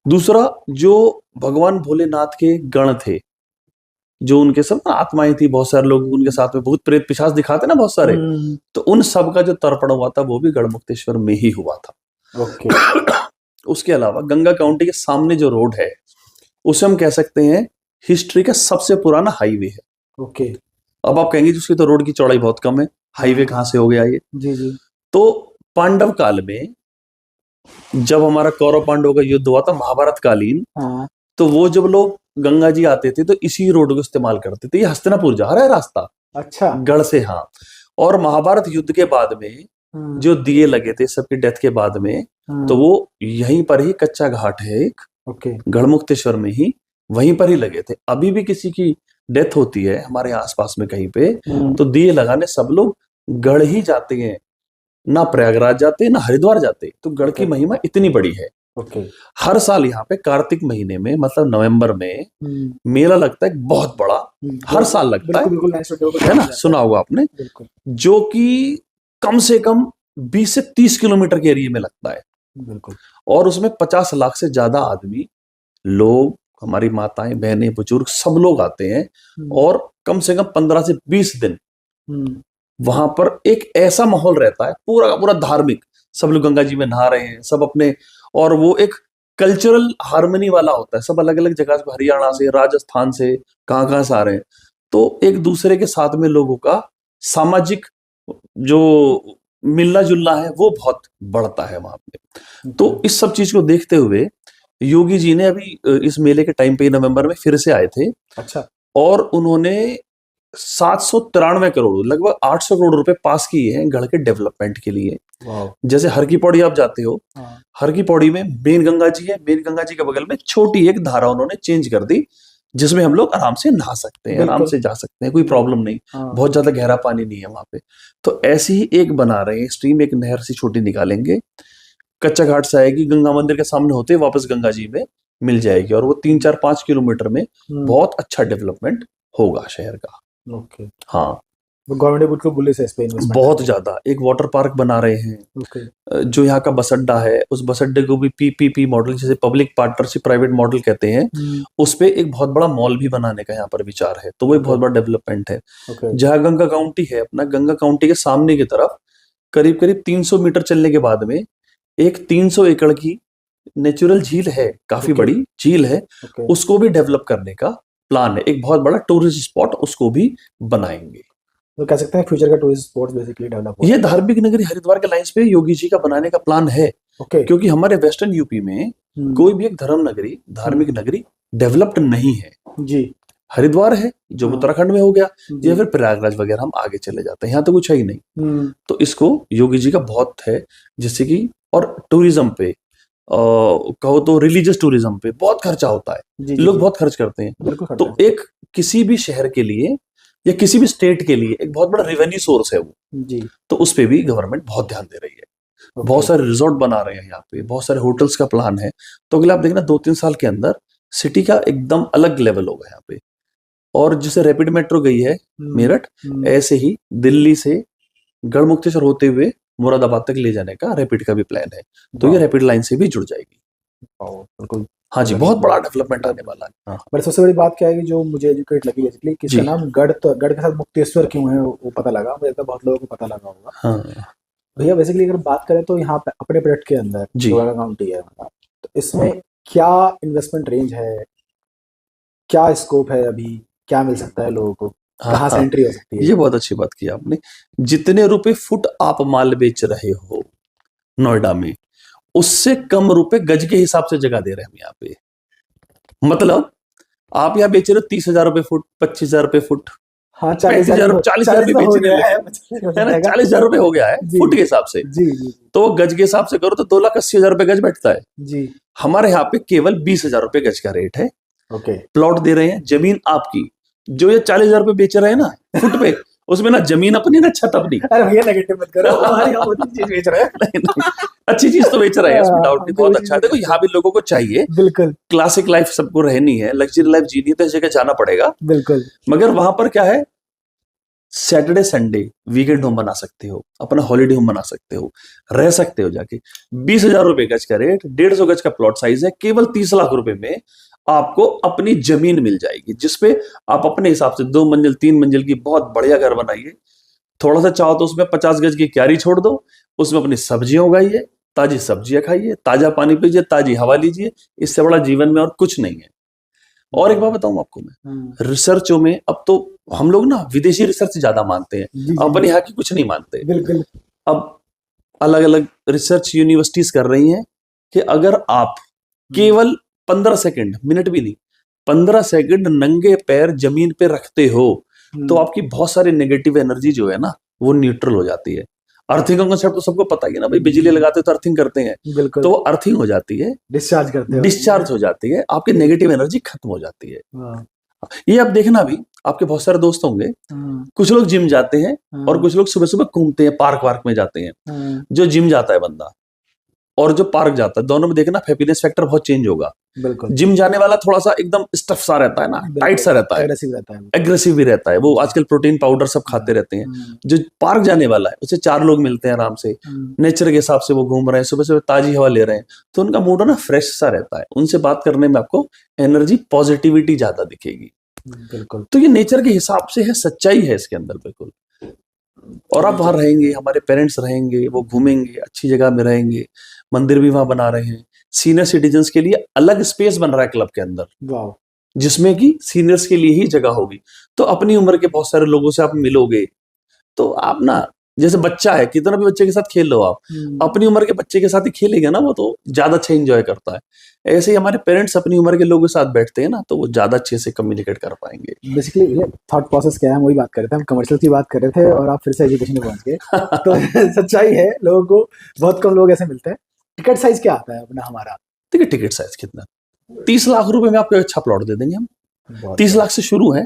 B: दूसरा, जो भगवान भोलेनाथ के गण थे, जो उनके सब आत्माएं थी, बहुत सारे लोग उनके साथ में भूत प्रेत पिशाच दिखाते ना बहुत सारे, तो उन सब का जो तर्पण हुआ था वो भी गढ़मुक्तेश्वर में ही हुआ था।
A: ओके।
B: उसके अलावा गंगा काउंटी के सामने जो रोड है उसे हम कह सकते हैं हिस्ट्री का सबसे पुराना हाईवे है।
A: ओके।
B: अब आप कहेंगे जिसकी तो रोड की चौड़ाई बहुत कम है, हाईवे कहाँ से हो गया ये?
A: जी जी।
B: तो पांडव काल में जब हमारा कौरव पांडव का युद्ध हुआ था महाभारत कालीन, तो वो जब लोग गंगा जी आते थे तो इसी रोड को इस्तेमाल करते थे। ये हस्तिनापुर जा रहा है रास्ता,
A: अच्छा,
B: गढ़ से। हाँ, और महाभारत युद्ध के बाद में जो दिए लगे थे सबकी डेथ के बाद में, तो वो यहीं पर ही कच्चा घाट है एक,
A: ओके
B: गढ़मुक्तेश्वर में ही, वहीं पर ही लगे थे। अभी भी किसी की डेथ होती है हमारे आसपास में कहीं पे, तो दिए लगाने सब लोग गढ़ ही जाते हैं, ना प्रयागराज जाते ना हरिद्वार जाते। तो गढ़ की महिमा इतनी बड़ी है।
A: ओके
B: हर साल यहाँ पे कार्तिक महीने में, मतलब नवंबर में मेला लगता है बहुत बड़ा, हर साल लगता है,
A: बिल्कुल next video पे
B: है ना,
A: जाते हैं।
B: सुना होगा आपने,
A: बिल्कुल
B: जो कि कम से कम 20 से 30 किलोमीटर के एरिया में लगता है।
A: बिल्कुल
B: और उसमें 50 लाख से ज्यादा आदमी, लोग, हमारी माताएं बहनें बुजुर्ग सब लोग आते हैं। और कम से कम 15 से 20 दिन वहां पर एक ऐसा माहौल रहता है, पूरा का पूरा धार्मिक, सब लोग गंगा जी में नहा रहे हैं सब अपने, और वो एक कल्चरल हार्मनी वाला होता है। सब अलग अलग जगह से, हरियाणा से, राजस्थान से, कहाँ से आ रहे हैं। तो एक दूसरे के साथ में लोगों का सामाजिक जो मिलना जुलना है वो बहुत बढ़ता है वहां पे। तो इस सब चीज को देखते हुए योगी जी ने अभी इस मेले के टाइम पे नवंबर में फिर से आए थे।
A: अच्छा
B: और उन्होंने 793 करोड़, लगभग 800 करोड़ रुपए पास किए हैं गढ़ के डेवलपमेंट के लिए। जैसे हर की पौड़ी आप जाते हो, हर की पौड़ी में मेन गंगा जी है, मेन गंगा जी के बगल में छोटी एक धारा उन्होंने चेंज कर दी, जिसमें हम लोग आराम से नहा सकते हैं, आराम से जा सकते हैं, कोई प्रॉब्लम नहीं, बहुत ज्यादा गहरा पानी नहीं है वहां पे। तो ऐसी ही एक बना रहे हैं स्ट्रीम, एक नहर सी छोटी निकालेंगे, कच्चा घाट से आएगी, गंगा मंदिर के सामने होते वापस गंगा जी में मिल जाएगी, और वो 3-4-5 किलोमीटर में बहुत अच्छा डेवलपमेंट होगा शहर का।
A: ओके
B: हाँ,
A: गवर्नमेंट बिल्कुल बुलिश है इस पे इन्वेस्टमेंट।
B: बहुत ज्यादा। एक वाटर पार्क बना रहे हैं,
A: ओके
B: जो यहाँ का बस अड्डा है, उस बस अड्डे को भी पीपीपी मॉडल, जैसे पब्लिक पार्टनरशिप प्राइवेट मॉडल कहते हैं, उस पे एक बहुत बड़ा मॉल भी बनाने का यहाँ पर विचार है। तो वो एक बहुत बड़ा डेवलपमेंट है।
A: ओके
B: जहाँ गंगा काउंटी है, अपना गंगा काउंटी के सामने की तरफ करीब करीब 300 मीटर चलने के बाद में एक 300 एकड़ की नेचुरल झील है, काफी बड़ी झील है, उसको भी डेवलप करने का प्लान है। एक बहुत बड़ा टूरिस्ट स्पॉट उसको भी बनाएंगे।
A: तो कह सकते हैं फ्यूचर का टूरिस्ट स्पॉट्स बेसिकली डेवलप हो।
B: ये धार्मिक नगरी हरिद्वार के लाइंस पे योगी जी का बनाने का प्लान है। क्योंकि हमारे वेस्टर्न यूपी में कोई भी एक धर्म नगरी, धार्मिक नगरी डेवलप्ड नहीं है
A: जी।
B: हरिद्वार है जो उत्तराखंड में हो गया, या फिर प्रयागराज वगैरह हम आगे चले जाते हैं, यहाँ तो कुछ है ही नहीं। तो इसको योगी जी का बहुत है, जिससे कि, और टूरिज्म पे कहो तो रिलीजियस टूरिज्म पे बहुत खर्चा होता है, लोग बहुत खर्च करते हैं। तो एक किसी भी शहर के लिए या किसी भी स्टेट के लिए एक बहुत बड़ा रेवेन्यू सोर्स है वो
A: जी।
B: तो उस पे भी गवर्नमेंट बहुत ध्यान दे रही है। बहुत सारे रिजॉर्ट बना रहे हैं यहाँ पे, बहुत सारे होटल्स का प्लान है। तो अगले आप देखना 2-3 साल के अंदर सिटी का एकदम अलग लेवल होगा यहाँ पे। और जैसे रैपिड मेट्रो गई है मेरठ, ऐसे ही दिल्ली से गढ़मुक्तेश्वर होते हुए मुरादाबाद तक ले जाने का रैपिड का भी प्लान है। तो ये रैपिड लाइन से भी जुड़ जाएगी।
A: बिल्कुल।
B: हाँ जी, बहुत बड़ा डेवलपमेंट आने वाला है।
A: पर सबसे बड़ी बात क्या है कि जो मुझे एजुकेट लगी बेसिकली कि इसका नाम गढ़, तो गढ़ के साथ मुक्तेश्वर क्यों है वो पता लगा, मुझे तो बहुत लोगों को पता लगा होगा।
B: हाँ
A: भैया बेसिकली अगर बात करें तो यहाँ पे अपने प्रोजेक्ट के अंदर गंगा काउंटी है, तो इसमें क्या इन्वेस्टमेंट रेंज है, क्या स्कोप है, अभी क्या मिल सकता है लोगों को, कहाँ से एंट्री हो सकती है?
B: ये बहुत अच्छी बात की आपने। जितने रुपए फुट आप माल बेच रहे हो नोएडा में, उससे कम रुपए गज के हिसाब से जगह दे रहे हैं हम यहाँ पे। मतलब आप यहाँ बेच रहे हो 30,000 रुपए फुट, 25,000 रुपए फुट,
A: हाँ 40,000
B: रुपए बेच रहे हैं, है ना, 40,000 रुपए हो गया है फुट के हिसाब से।
A: जी जी।
B: तो गज के हिसाब से करो तो 2,80,000 रुपए गज बैठता है
A: जी।
B: हमारे यहाँ पे केवल 20,000 रुपए गज का रेट है।
A: ओके।
B: प्लॉट दे रहे हैं, जमीन आपकी। जो ये 40,000 रुपए बेच रहे हैं ना फुट पे, उसमें ना जमीन अपनी ना छत अपनी।
A: अरे भैया नेगेटिव मत करो, हमारे यहाँ बहुत चीज बेच रहे हैं।
B: नहीं, अच्छी चीज तो बेच रहे हैं, इसमें डाउट नहीं, बहुत अच्छा है। देखो यहाँ भी लोगों को चाहिए,
A: बिल्कुल
B: क्लासिक लाइफ सबको रहनी है, लग्जरी लाइफ जीनी है, तो इस जगह जाना पड़ेगा।
A: बिल्कुल।
B: मगर वहां पर क्या है, सैटरडे संडे वीकेंड होम बना सकते हो, अपना हॉलीडे होम बना सकते हो, रह सकते हो जाके। 20,000 रुपए गज का रेट, 150 गज का प्लॉट साइज है, केवल 30 लाख रुपए में आपको अपनी जमीन मिल जाएगी, जिसपे आप अपने हिसाब से 2 मंजिल 3 मंजिल की बहुत बढ़िया घर बनाइए। थोड़ा सा चाहो तो उसमें 50 गज की क्यारी छोड़ दो, उसमें अपनी सब्जियां उगाइए, ताजी सब्जियां खाइए, ताजा पानी पीजिए, ताजी हवा लीजिए। इससे बड़ा जीवन में और कुछ नहीं है। और एक बात बताऊं आपको मैं, रिसर्चों में अब तो हम लोग ना विदेशी रिसर्च ज्यादा मानते हैं, अपने यहाँ की कुछ नहीं मानते।
A: बिल्कुल।
B: अब अलग अलग रिसर्च यूनिवर्सिटीज कर रही हैं कि अगर आप केवल 15 सेकंड, मिनट भी नहीं, 15 सेकंड नंगे पैर जमीन पे रखते हो, तो आपकी बहुत सारी नेगेटिव एनर्जी जो है ना वो न्यूट्रल हो जाती है। अर्थिंग का कंसेप्ट तो सबको पता ही है ना भाई, बिजली लगाते तो अर्थिंग करते हैं,
A: बिल्कुल
B: तो वो अर्थिंग हो जाती है,
A: डिस्चार्ज करते हो।
B: डिस्चार्ज हो जाती है, आपकी नेगेटिव एनर्जी खत्म हो जाती है।
A: हाँ,
B: ये आप देखना भी, आपके बहुत सारे दोस्त होंगे,
A: हाँ,
B: कुछ लोग जिम जाते हैं
A: हाँ,
B: और कुछ लोग सुबह सुबह घूमते हैं, पार्क वार्क में जाते हैं।
A: हाँ,
B: जो जिम जाता है बंदा और जो पार्क जाता है, दोनों में देखना हैप्पीनेस फैक्टर बहुत चेंज होगा।
A: बिल्कुल
B: जिम जाने वाला थोड़ा सा एकदम स्टफ सा रहता है ना, टाइट सा रहता है,
A: एग्रेसिव रहता है वो।
B: एग्रेसिव भी रहता है, वो आजकल प्रोटीन पाउडर सब खाते रहते हैं।
A: हाँ,
B: जो पार्क जाने वाला है उसे 4 लोग मिलते हैं आराम से,
A: हाँ,
B: नेचर के हिसाब से वो घूम रहे हैं, सुबह सुबह ताजी हवा ले रहे हैं, तो उनका मूड ना फ्रेश सा रहता है, उनसे बात करने में आपको एनर्जी पॉजिटिविटी ज्यादा दिखेगी।
A: बिल्कुल
B: तो ये नेचर के हिसाब से है, सच्चाई है इसके अंदर बिल्कुल। और आप वहां रहेंगे, हमारे पेरेंट्स रहेंगे, वो घूमेंगे, अच्छी जगह में रहेंगे, मंदिर भी वहां बना रहे हैं, सीनियर सिटीजन्स के लिए अलग स्पेस बन रहा है क्लब के अंदर,
A: वाह
B: जिसमें कि सीनियर्स के लिए ही जगह होगी। तो अपनी उम्र के बहुत सारे लोगों से आप मिलोगे, तो आप ना, जैसे बच्चा है, कितना भी बच्चे के साथ खेल लो आप, अपनी उम्र के बच्चे के साथ ही खेलेगा ना, वो तो ज्यादा अच्छा एंजॉय करता है। ऐसे ही हमारे पेरेंट्स अपनी उम्र के लोगों के साथ बैठते हैं ना, तो वो ज्यादा अच्छे से कम्युनिकेट कर पाएंगे।
A: बेसिकली ये थॉट प्रोसेस क्या है, हम वही बात कर रहे थे, हम कमर्शियल की बात कर रहे थे और आप फिर से एजुकेशन में पहुंच गए। तो सच्चाई है, लोगों को बहुत कम लोग ऐसे मिलते हैं। टिकट साइज क्या आता है अपना हमारा?
B: देखिए टिकट साइज कितना, 30 लाख रुपए में आपको एक अच्छा प्लॉट दे देंगे हम।
A: बहुत
B: 30 लाख से शुरू है,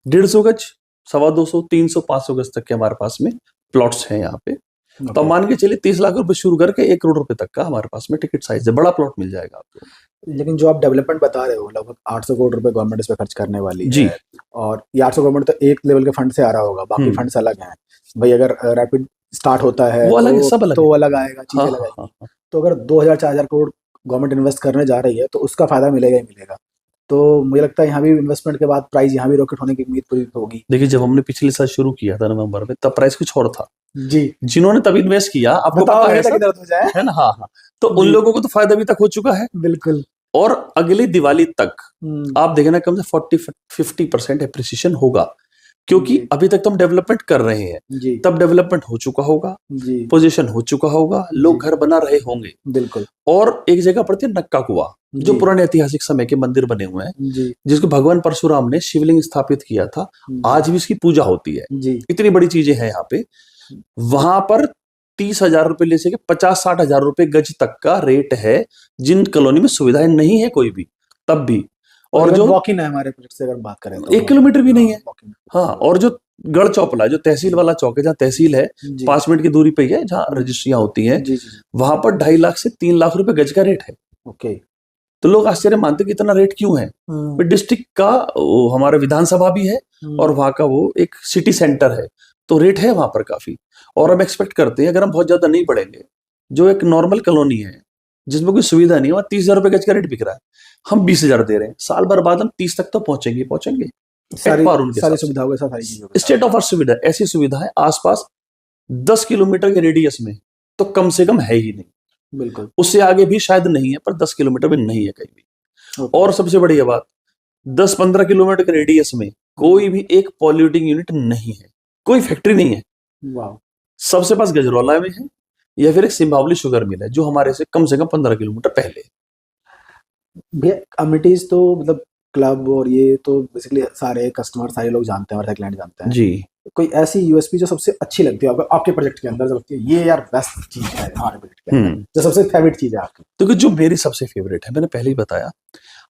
B: 150 गज, 250, 300, 500 गज तक के हमारे पास में प्लॉट्स हैं यहाँ पे। तो मान के चलिए 30 लाख रुपए शुरू करके 1 करोड़ रुपए तक का हमारे पास में टिकट साइज है, बड़ा प्लॉट मिल जाएगा आपको।
A: लेकिन जो आप डेवलपमेंट बता रहे हो, लगभग 800 करोड़ रुपए गवर्नमेंट इस पे खर्च करने वाली
B: जी।
A: है, और ये 800 गवर्नमेंट तो एक लेवल के फंड से आ रहा होगा, बाकी फंड्स अलग हैं भाई। अगर रैपिड स्टार्ट होता है
B: वो अलग है,
A: तो
B: सब अलग
A: तो
B: है।
A: वो अलग आएगा, चीजें
B: हाँ,
A: अलग
B: हाँ,
A: आएगी।
B: हाँ।
A: तो अगर 2000-4000 करोड़ गवर्नमेंट इन्वेस्ट करने जा रही है तो उसका फायदा मिलेगा ही मिलेगा। तो मुझे लगता है यहाँ भी इन्वेस्टमेंट के बाद प्राइस यहाँ भी रॉकेट होने की उम्मीद पूरी होगी।
B: देखिए जब हमने पिछले साल शुरू किया था नवंबर में, तब प्राइस कुछ और था।
A: जी,
B: जिन्होंने तब इन्वेस्ट किया, आपको
A: बताओ
B: पता है
A: अभी तक
B: सर,
A: दर्द हो जाए।
B: है ना? हाँ, हाँ। तो उन
A: जी।
B: लोगों को तो फायदा अभी तक हो चुका है,
A: बिल्कुल।
B: और अगली दिवाली तक
A: हम्म,
B: आप देखना कम से 40-50% एप्रिसिएशन होगा, क्योंकि
A: जी।
B: अभी तक तो हम डेवलपमेंट कर रहे हैं,
A: जी
B: तब डेवलपमेंट हो चुका होगा,
A: जी
B: पोजीशन हो चुका होगा, लोग
A: जी।
B: घर बना रहे होंगे।
A: बिल्कुल
B: और एक जगह पड़ती है नक्का कुआ, जो
A: जी
B: पुराने ऐतिहासिक समय के मंदिर बने हुए हैं,
A: जी
B: जिसको भगवान परशुराम ने शिवलिंग स्थापित किया था, आज भी इसकी पूजा होती है।
A: जी
B: इतनी बड़ी चीजें हैं यहाँ पे। वहां पर 30,000 रुपए ले से 50-60 हजार रुपए गज तक का रेट है, जिन कॉलोनी में सुविधाएं नहीं है कोई भी, तब भी। और जो
A: वॉक इन है हमारे प्रोजेक्ट से अगर बात करें तो
B: 1 किलोमीटर भी नहीं है।
A: walk-in।
B: हाँ, और जो गढ़ चौपला, जो तहसील वाला चौक है, जहाँ तहसील है,
A: जी
B: 5 मिनट की दूरी पे ही है, जहाँ रजिस्ट्रियां होती हैं,
A: जी जी
B: वहां पर 2.5 लाख से 3 लाख रुपए गज का रेट है।
A: ओके।
B: तो लोग आश्चर्य मानते कि इतना रेट क्यों है। डिस्ट्रिक्ट का हमारा विधानसभा भी है, और वहां का वो एक सिटी सेंटर है, तो रेट है वहां पर काफी। और हम एक्सपेक्ट करते हैं अगर हम बहुत ज्यादा नहीं बढ़ेंगे, जो एक नॉर्मल कॉलोनी है जिसमें कोई सुविधा नहीं है, वहां 30,000 रुपए गज का रेट बिक रहा है, हम 20,000 दे रहे हैं, साल भर बाद हम 30 तक तो पहुंचेंगे
A: सारी
B: par उनके
A: सारी
B: साथ।
A: सुविधाओं के साथ सारी चीजों के साथ।
B: स्टेट ऑफ आर्ट सुविधा, ऐसी सुविधा है आसपास 10 किलोमीटर के रेडियस में तो कम से कम है ही नहीं,
A: बिल्कुल।
B: उससे आगे भी शायद नहीं है, पर 10 किलोमीटर में नहीं है कहीं भी।
A: ओके।
B: और सबसे बढ़िया बात, 10-15 किलोमीटर के रेडियस में कोई भी एक पॉल्यूटिंग यूनिट नहीं है, कोई फैक्ट्री नहीं है।
A: वाह।
B: सबसे पास गजरौला में है, या फिर एक सिंभावली शुगर मिल है, जो हमारे से कम 15 किलोमीटर पहले है।
A: भैया अमिटीज तो मतलब क्लब और ये तो बेसिकली सारे कस्टमर, सारे लोग जानते हैं, हमारे क्लाइंट जानते हैं।
B: जी।
A: कोई ऐसी यूएसपी जो सबसे अच्छी लगती है आपको, आपके प्रोजेक्ट के अंदर, जो लगती है ये यार बेस्ट चीज है हमारे प्रोजेक्ट के अंदर, जो सबसे फेवरेट चीज है आपकी?
B: तो जो मेरी सबसे फेवरेट है, मैंने पहले ही बताया,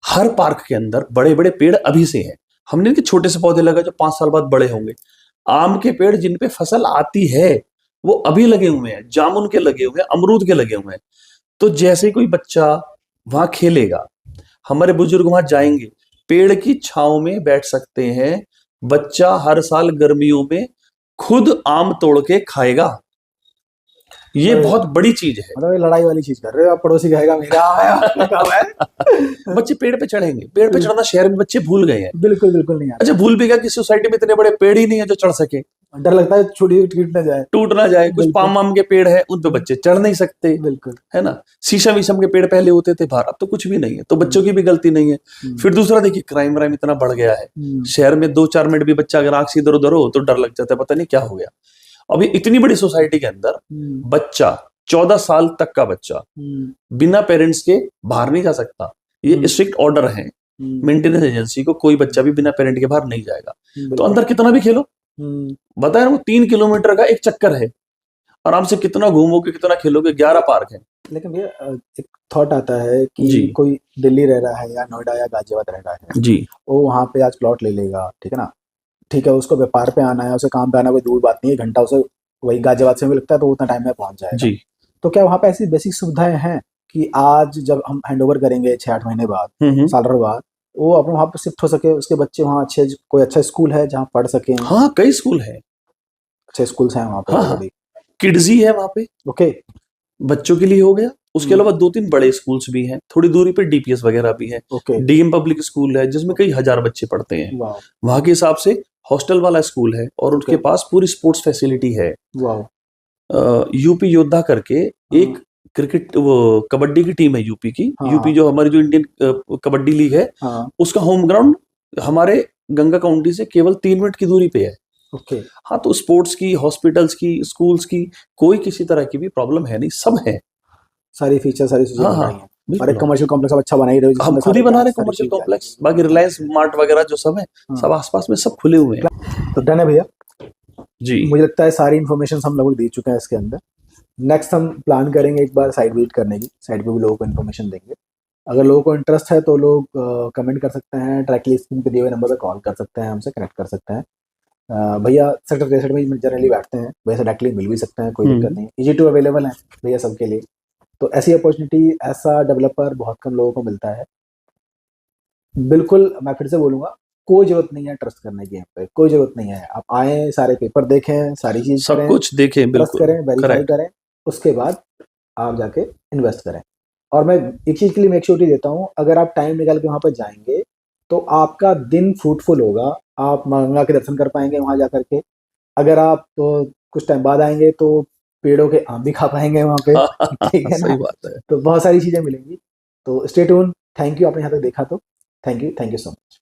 B: हर पार्क के अंदर बड़े बड़े पेड़ अभी से हैं। हमने इनके छोटे से पौधे लगा जो 5 साल बाद बड़े होंगे। आम के पेड़ जिन पे फसल आती है वो अभी लगे हुए हैं, जामुन के लगे हुए हैं, अमरूद के लगे हुए हैं। तो जैसे ही कोई बच्चा वहां खेलेगा, हमारे बुजुर्ग वहां जाएंगे, पेड़ की छांव में बैठ सकते हैं, बच्चा हर साल गर्मियों में खुद आम तोड़ के खाएगा। ये बहुत बड़ी चीज है।
A: मतलब ये लड़ाई वाली चीज कर रहे हो आप, पड़ोसी कहेगा मेरा आया लगा हुआ है।
B: बच्चे पेड़ पे चढ़ेंगे, पेड़ पे चढ़ना शहर में बच्चे भूल गए हैं।
A: बिल्कुल बिल्कुल नहीं आता।
B: अच्छा, भूल भी गया कि सोसाइटी में इतने बड़े पेड़ ही नहीं है जो चढ़ सके,
A: डर लगता है छोटी टूट ना जाए।
B: टूट ना जाए। कुछ
A: बिल्कुल।
B: पाम वाम के पेड़ है, उन पे बच्चे चढ़ नहीं सकते,
A: बिल्कुल।
B: है ना। शीशम वीशम के पेड़ पहले होते थे बाहर, अब तो कुछ भी नहीं है, तो बच्चों की भी गलती नहीं है। फिर दूसरा देखिए, क्राइम व्राइम इतना बढ़ गया है शहर में, 2-4 मिनट भी बच्चा अगर आंख से इधर उधर हो तो डर लग जाता है, पता नहीं क्या हो गया। अभी इतनी बड़ी सोसाइटी के अंदर बच्चा, 14 साल तक का बच्चा बिना पेरेंट्स के बाहर नहीं जा सकता। ये स्ट्रिक्ट ऑर्डर है मेंटेनेंस एजेंसी को, कोई बच्चा भी बिना पेरेंट के बाहर नहीं जाएगा। तो अंदर कितना भी खेलो, बताया ना, वो 3 किलोमीटर का एक चक्कर है, आराम से कितना घूमोगे, कितना खेलोगे, 11 पार्क है।
A: लेकिन भैया एक थॉट आता है कि
B: जी
A: कोई दिल्ली रह रहा है या नोएडा या गाजियाबाद रह रहा है,
B: जी
A: वो वहाँ पे आज प्लॉट ले लेगा, ठीक है ना, ठीक है, उसको व्यापार पे आना है, उसे काम पे आना, कोई दूर बात नहीं है, घंटा उसे वही गाजियाबाद से भी लगता है, तो उतना टाइम में पहुंच जाएगा।
B: जी।
A: तो क्या वहाँ पे ऐसी बेसिक सुविधाएं हैं कि आज जब हम हैंड ओवर करेंगे 6-8 महीने बाद, साल भर बाद, वो अपने वहाँ पे शिफ्ट हो सके, उसके बच्चे वहाँ अच्छे, कोई अच्छा स्कूल है जहाँ पढ़ सकें,
B: हाँ, कई स्कूल है।
A: अच्छे स्कूल्स हैं वहाँ पे
B: हाँ हाँ,
A: ऑलरेडी।
B: किड्जी है वहाँ पे,
A: ओके।
B: बच्चों के लिए हो गया। उसके अलावा 2-3 बड़े स्कूल्स भी हैं, थोड़ी दूरी पे डीपीएस वगैरह भी है।
A: ओके।
B: डीएम पब्लिक स्कूल है जिसमें कई हजार बच्चे पढ़ते हैं।
A: वाह।
B: वहां के हिसाब से हॉस्टल वाला स्कूल है, और उसके
A: Okay.
B: पास पूरी स्पोर्ट्स फैसिलिटी है।
A: वाह।
B: यूपी योद्धा करके एक क्रिकेट, वो कबड्डी की टीम है यूपी की।
A: हाँ,
B: यूपी जो हमारी जो इंडियन कबड्डी लीग है,
A: हाँ।
B: उसका होम ग्राउंड हमारे गंगा काउंटी से केवल 3 मिनट की दूरी पे है।
A: ओके।
B: हाँ, तो स्पोर्ट्स की, हॉस्पिटल्स की, स्कूल्स की कोई किसी तरह की भी प्रॉब्लम है नहीं, सब है।
A: सारी फीचर, सारी चीजें
B: हाँ
A: बन
B: हाँ,
A: रही हैं। और
B: बिल्कुल।
A: एक कमर्शियल कॉम्प्लेक्स अब अच्छा बना ही रहे हो,
B: हम
A: जिसमें
B: खुद ही
A: सारे
B: बना रहे
A: सारी
B: कमर्शियल
A: चीजें आ
B: कॉम्प्लेक्स,
A: जाएंगी।
B: बाकी रिलायंस मार्ट वगैरह जो सब है,
A: हाँ।
B: सब आसपास में सब खुले हुए हैं।
A: तो डन है भैया,
B: जी
A: मुझे लगता है सारी इन्फॉर्मेशन हम लोग दे चुके हैं इसके अंदर। नेक्स्ट हम प्लान करेंगे एक बार साइट विजिट करने की, साइट पे भी लोगों को इन्फॉर्मेशन देंगे। अगर लोगों को इंटरेस्ट है तो लोग कमेंट कर सकते हैं, डायरेक्टली स्क्रीन पे दिए हुए नंबर पर कॉल कर सकते हैं, हमसे कनेक्ट कर सकते हैं। भैया सेक्टर 63 में जनरली बैठते हैं, भैया से डायरेक्टली मिल भी सकते हैं, कोई दिक्कत नहीं, ईजी टू अवेलेबल है भैया सबके लिए। तो ऐसी अपॉर्चुनिटी, ऐसा डेवलपर बहुत कम लोगों को मिलता है। बिल्कुल मैं फिर से बोलूंगा, कोई जरूरत नहीं है ट्रस्ट करने की, यहाँ पे कोई जरूरत नहीं है। आप आए, सारे पेपर देखें, सारी चीज
B: सब
A: करें,
B: कुछ देखें,
A: ट्रस्ट
B: बिल्कुल
A: करें, वेरीफाई
B: करेक्ट।
A: करें, उसके बाद आप जाके इन्वेस्ट करें। और मैं एक चीज के लिए मेक श्योरिटी देता हूँ, अगर आप टाइम निकाल के वहाँ पर जाएंगे तो आपका दिन फ्रूटफुल होगा, आप माँ गंगा के दर्शन कर पाएंगे वहाँ जा करके। अगर आप कुछ टाइम बाद आएंगे तो पेड़ों के आम भी खा पाएंगे वहाँ पे, ठीक है
B: सही
A: ना,
B: बात है।
A: तो बहुत सारी चीजें मिलेंगी। तो स्टे ट्यून, थैंक यू, आपने यहाँ तक देखा तो थैंक यू सो मच।